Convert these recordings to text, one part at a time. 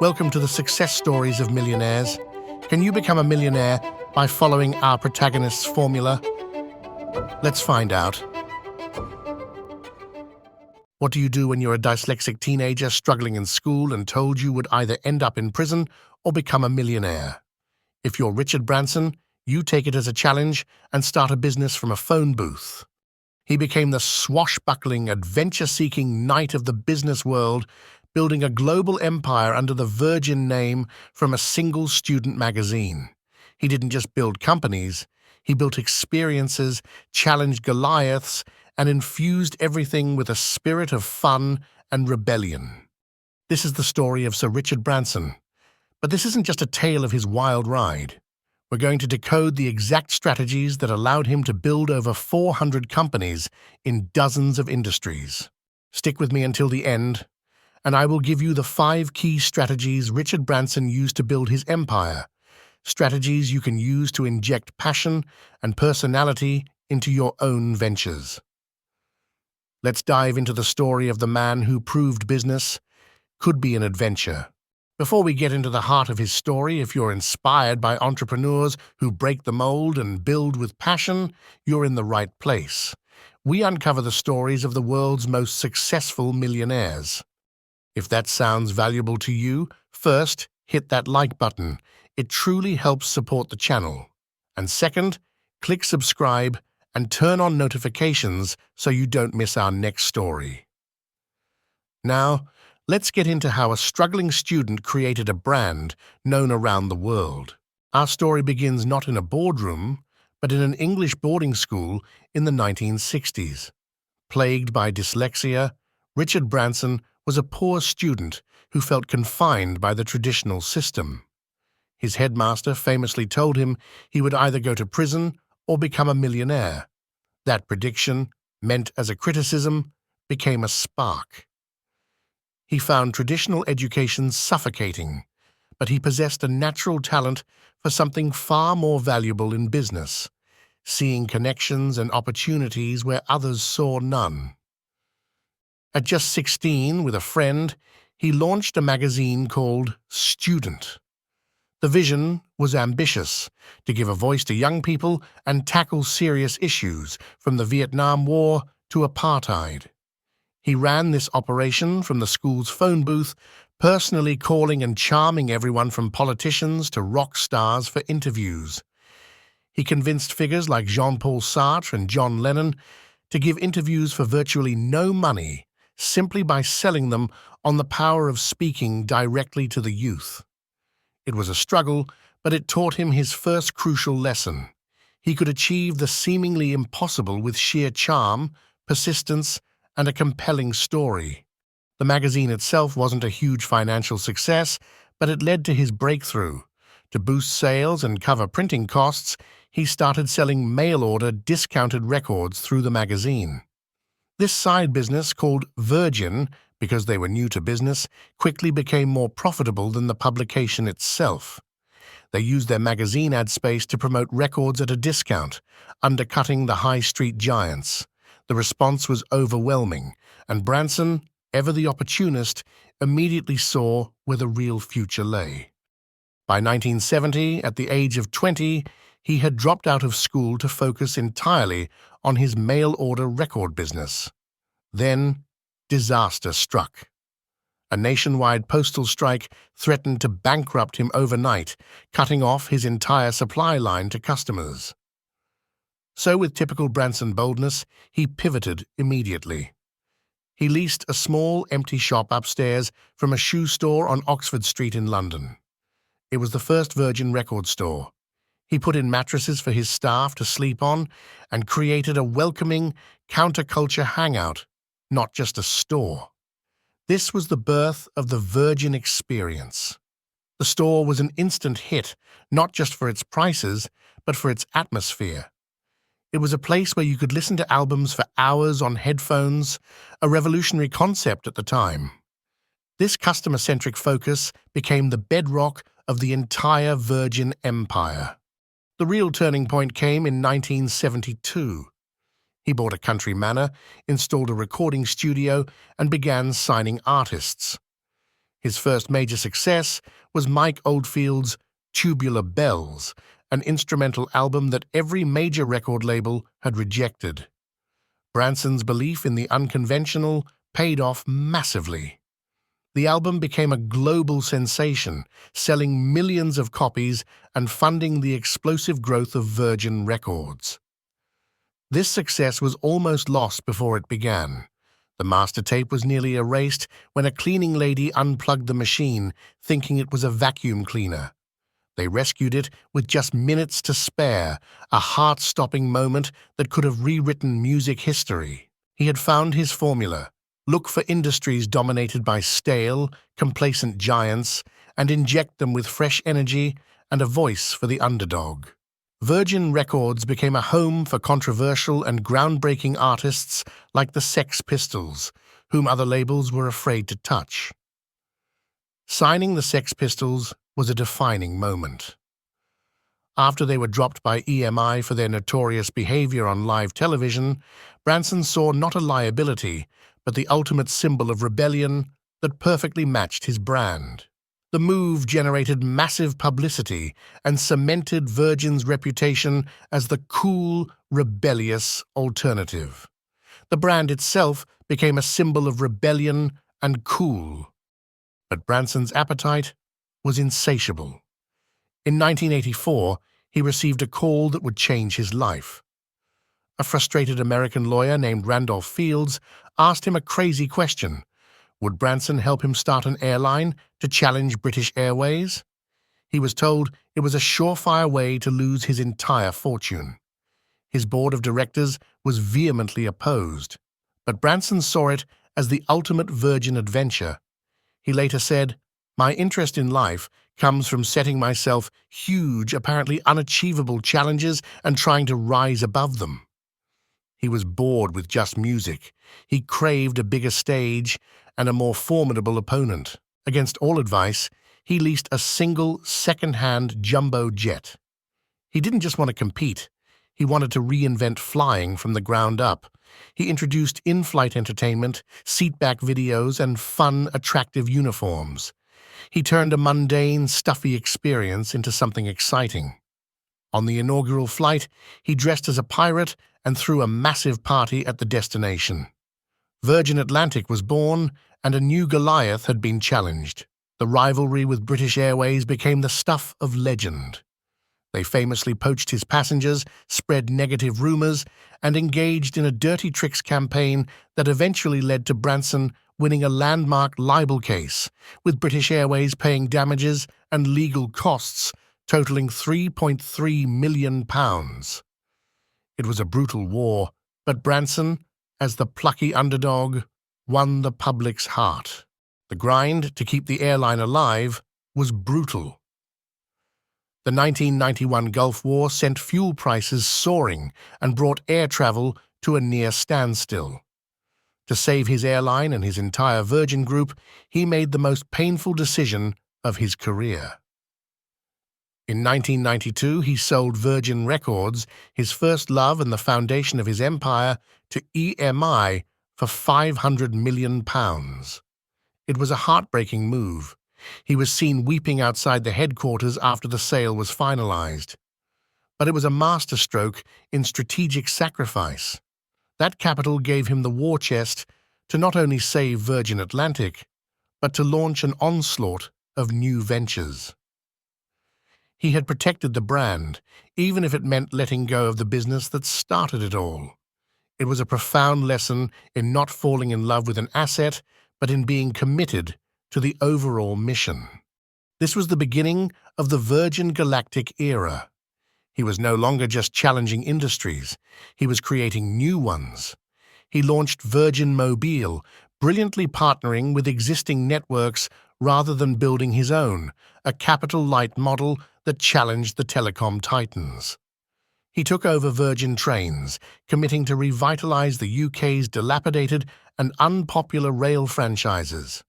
Welcome to the success stories of millionaires. Can you become a millionaire by following our protagonist's formula? Let's find out. What do you do when you're a dyslexic teenager struggling in school and told you would either end up in prison or become a millionaire? If you're Richard Branson, you take it as a challenge and start a business from a phone booth. He became the swashbuckling, adventure-seeking knight of the business world, building a global empire under the Virgin name from a single student magazine. He didn't just build companies, he built experiences, challenged Goliaths, and infused everything with a spirit of fun and rebellion. This is the story of Sir Richard Branson. But this isn't just a tale of his wild ride. We're going to decode the exact strategies that allowed him to build over 400 companies in dozens of industries. Stick with me until the end, and I will give you the 5 key strategies Richard Branson used to build his empire. Strategies you can use to inject passion and personality into your own ventures. Let's dive into the story of the man who proved business could be an adventure. Before we get into the heart of his story, if you're inspired by entrepreneurs who break the mold and build with passion, you're in the right place. We uncover the stories of the world's most successful millionaires. If that sounds valuable to you, first, hit that like button. It truly helps support the channel. And second, click subscribe and turn on notifications so you don't miss our next story. Now, let's get into how a struggling student created a brand known around the world. Our story begins not in a boardroom, but in an English boarding school in the 1960s. Plagued by dyslexia, Richard Branson was a poor student who felt confined by the traditional system. His headmaster famously told him he would either go to prison or become a millionaire. That prediction, meant as a criticism, became a spark. He found traditional education suffocating, but he possessed a natural talent for something far more valuable in business, seeing connections and opportunities where others saw none. At just 16, with a friend, he launched a magazine called Student. The vision was ambitious, to give a voice to young people and tackle serious issues, from the Vietnam War to apartheid. He ran this operation from the school's phone booth, personally calling and charming everyone from politicians to rock stars for interviews. He convinced figures like Jean-Paul Sartre and John Lennon to give interviews for virtually no money, simply by selling them on the power of speaking directly to the youth. It was a struggle, but it taught him his first crucial lesson. He could achieve the seemingly impossible with sheer charm, persistence, and a compelling story. The magazine itself wasn't a huge financial success, but it led to his breakthrough. To boost sales and cover printing costs, he started selling mail-order discounted records through the magazine. This side business, called Virgin, because they were new to business, quickly became more profitable than the publication itself. They used their magazine ad space to promote records at a discount, undercutting the high street giants. The response was overwhelming, and Branson, ever the opportunist, immediately saw where the real future lay. By 1970, at the age of 20, he had dropped out of school to focus entirely on his mail-order record business. Then, disaster struck. A nationwide postal strike threatened to bankrupt him overnight, cutting off his entire supply line to customers. So, with typical Branson boldness, he pivoted immediately. He leased a small, empty shop upstairs from a shoe store on Oxford Street in London. It was the first Virgin record store. He put in mattresses for his staff to sleep on and created a welcoming, counterculture hangout, not just a store. This was the birth of the Virgin experience. The store was an instant hit, not just for its prices, but for its atmosphere. It was a place where you could listen to albums for hours on headphones, a revolutionary concept at the time. This customer-centric focus became the bedrock of the entire Virgin Empire. The real turning point came in 1972. He bought a country manor, installed a recording studio, and began signing artists. His first major success was Mike Oldfield's Tubular Bells, an instrumental album that every major record label had rejected. Branson's belief in the unconventional paid off massively. The album became a global sensation, selling millions of copies and funding the explosive growth of Virgin Records. This success was almost lost before it began. The master tape was nearly erased when a cleaning lady unplugged the machine, thinking it was a vacuum cleaner. They rescued it with just minutes to spare, a heart-stopping moment that could have rewritten music history. He had found his formula. Look for industries dominated by stale, complacent giants and inject them with fresh energy and a voice for the underdog. Virgin Records became a home for controversial and groundbreaking artists like the Sex Pistols, whom other labels were afraid to touch. Signing the Sex Pistols was a defining moment. After they were dropped by EMI for their notorious behavior on live television, Branson saw not a liability, but the ultimate symbol of rebellion that perfectly matched his brand. The move generated massive publicity and cemented Virgin's reputation as the cool, rebellious alternative. The brand itself became a symbol of rebellion and cool. But Branson's appetite was insatiable. In 1984, he received a call that would change his life. A frustrated American lawyer named Randolph Fields asked him a crazy question. Would Branson help him start an airline to challenge British Airways? He was told it was a surefire way to lose his entire fortune. His board of directors was vehemently opposed, but Branson saw it as the ultimate Virgin adventure. He later said, "My interest in life comes from setting myself huge, apparently unachievable challenges and trying to rise above them." He was bored with just music. He craved a bigger stage and a more formidable opponent. Against all advice, he leased a single second-hand jumbo jet. He didn't just want to compete. He wanted to reinvent flying from the ground up. He introduced in-flight entertainment, seat-back videos, and fun, attractive uniforms. He turned a mundane, stuffy experience into something exciting. On the inaugural flight, he dressed as a pirate and threw a massive party at the destination. Virgin-Atlantic was born, and a new Goliath had been challenged. The rivalry with British Airways became the stuff of legend. They famously poached his passengers, spread negative rumors, and engaged in a dirty tricks campaign that eventually led to Branson winning a landmark libel case, with British Airways paying damages and legal costs totaling £3.3 million. It was a brutal war, but Branson, as the plucky underdog, won the public's heart. The grind to keep the airline alive was brutal. The 1991 Gulf War sent fuel prices soaring and brought air travel to a near standstill. To save his airline and his entire Virgin Group, he made the most painful decision of his career. In 1992, he sold Virgin Records, his first love and the foundation of his empire, to EMI for £500 million. It was a heartbreaking move. He was seen weeping outside the headquarters after the sale was finalized. But it was a masterstroke in strategic sacrifice. That capital gave him the war chest to not only save Virgin Atlantic, but to launch an onslaught of new ventures. He had protected the brand, even if it meant letting go of the business that started it all. It was a profound lesson in not falling in love with an asset, but in being committed to the overall mission. This was the beginning of the Virgin-Galactic era. He was no longer just challenging industries, he was creating new ones. He launched Virgin Mobile, brilliantly partnering with existing networks rather than building his own, a capital-light model that challenged the telecom titans. He took over Virgin Trains, committing to revitalize the UK's dilapidated and unpopular rail franchises.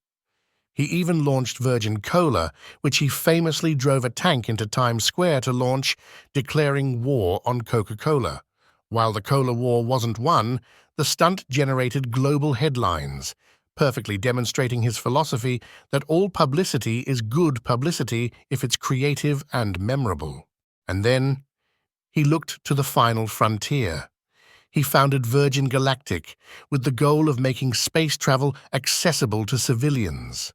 He even launched Virgin Cola, which he famously drove a tank into Times Square to launch, declaring war on Coca-Cola. While the Cola War wasn't won, the stunt generated global headlines. perfectly demonstrating his philosophy that all publicity is good publicity if it's creative and memorable. And then he looked to the final frontier. He founded Virgin-Galactic with the goal of making space travel accessible to civilians.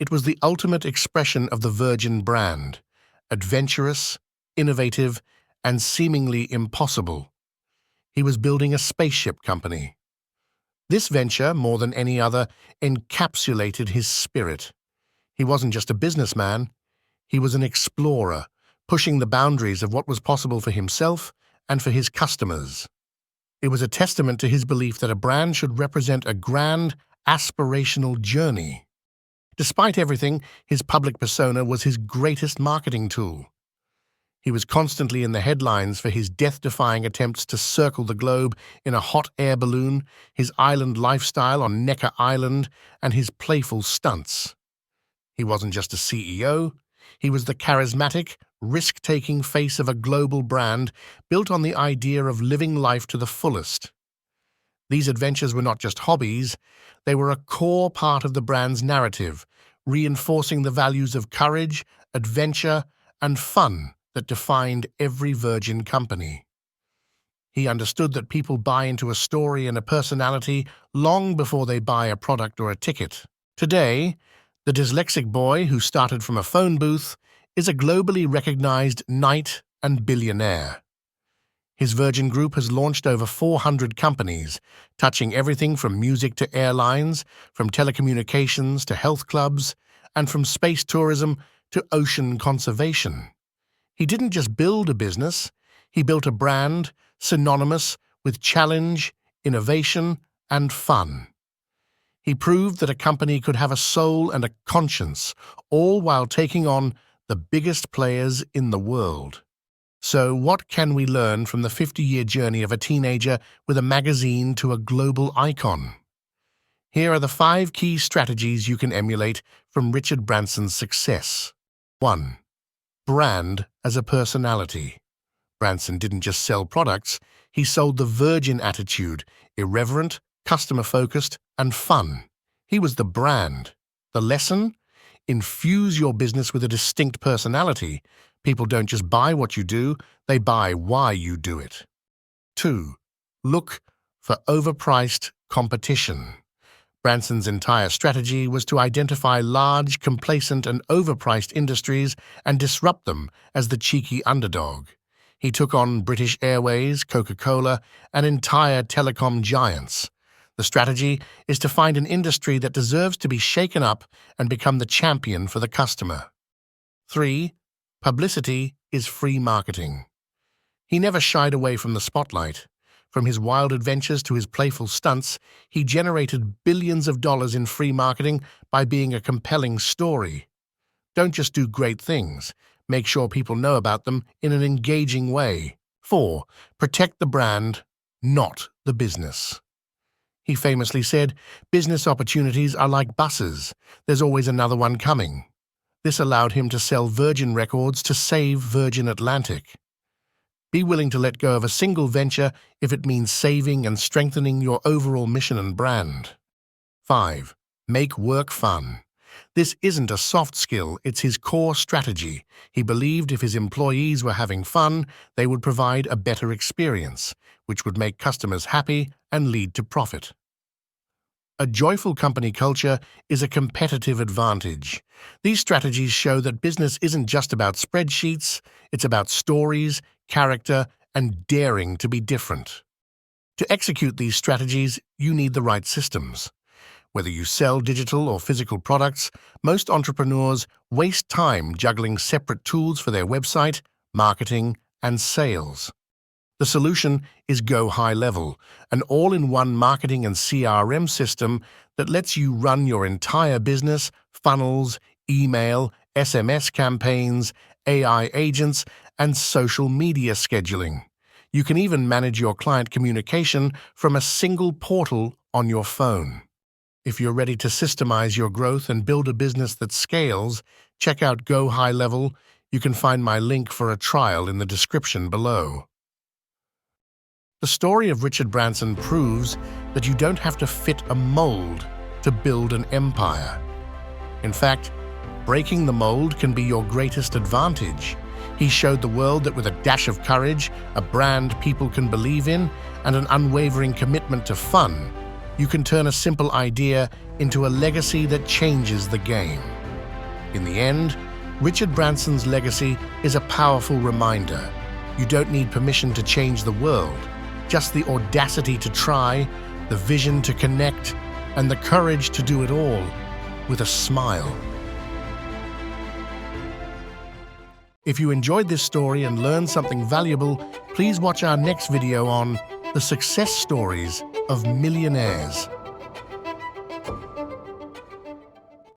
It was the ultimate expression of the Virgin brand, adventurous, innovative, and seemingly impossible. He was building a spaceship company. This venture, more than any other, encapsulated his spirit. He wasn't just a businessman, he was an explorer, pushing the boundaries of what was possible for himself and for his customers. It was a testament to his belief that a brand should represent a grand, aspirational journey. Despite everything, his public persona was his greatest marketing tool. He was constantly in the headlines for his death-defying attempts to circle the globe in a hot air balloon, his island lifestyle on Necker Island, and his playful stunts. He wasn't just a CEO, he was the charismatic, risk-taking face of a global brand built on the idea of living life to the fullest. These adventures were not just hobbies, they were a core part of the brand's narrative, reinforcing the values of courage, adventure, and fun that defined every Virgin company. He understood that people buy into a story and a personality long before they buy a product or a ticket. Today, the dyslexic boy who started from a phone booth is a globally recognized knight and billionaire. His Virgin Group has launched over 400 companies, touching everything from music to airlines, from telecommunications to health clubs, and from space tourism to ocean conservation. He didn't just build a business, he built a brand synonymous with challenge, innovation, and fun. He proved that a company could have a soul and a conscience, all while taking on the biggest players in the world. So what can we learn from the 50-year journey of a teenager with a magazine to a global icon? Here are the 5 key strategies you can emulate from Richard Branson's success. 1. Brand as a personality. Branson didn't just sell products, he sold the Virgin attitude, irreverent, customer-focused, and fun. He was the brand. The lesson? Infuse your business with a distinct personality. People don't just buy what you do, they buy why you do it. 2. Look for overpriced competition. Branson's entire strategy was to identify large, complacent, and overpriced industries and disrupt them as the cheeky underdog. He took on British Airways, Coca-Cola, and entire telecom giants. The strategy is to find an industry that deserves to be shaken up and become the champion for the customer. 3. Publicity is free marketing. He never shied away from the spotlight. From his wild adventures to his playful stunts, he generated billions of dollars in free marketing by being a compelling story. Don't just do great things. Make sure people know about them in an engaging way. 4. Protect the brand, not the business. He famously said, "Business opportunities are like buses. There's always another one coming." This allowed him to sell Virgin records to save Virgin Atlantic. Be willing to let go of a single venture if it means saving and strengthening your overall mission and brand. 5. Make work fun. This isn't a soft skill, it's his core strategy. He believed if his employees were having fun, they would provide a better experience, which would make customers happy and lead to profit. A joyful company culture is a competitive advantage. These strategies show that business isn't just about spreadsheets, it's about stories, character, and daring to be different. To execute these strategies, you need the right systems. Whether you sell digital or physical products, most entrepreneurs waste time juggling separate tools for their website, marketing, and sales. The solution is Go High Level, an all-in-one marketing and CRM system that lets you run your entire business, funnels, email, SMS campaigns, AI agents, and social media scheduling. You can even manage your client communication from a single portal on your phone. If you're ready to systemize your growth and build a business that scales, check out Go High Level. You can find my link for a trial in the description below. The story of Richard Branson proves that you don't have to fit a mold. to build an empire. In fact, breaking the mold can be your greatest advantage. He showed the world that with a dash of courage, a brand people can believe in, and an unwavering commitment to fun, you can turn a simple idea into a legacy that changes the game. In the end, Richard Branson's legacy is a powerful reminder. You don't need permission to change the world, just the audacity to try, the vision to connect, and the courage to do it all with a smile. If you enjoyed this story and learned something valuable, please watch our next video on the success stories of millionaires.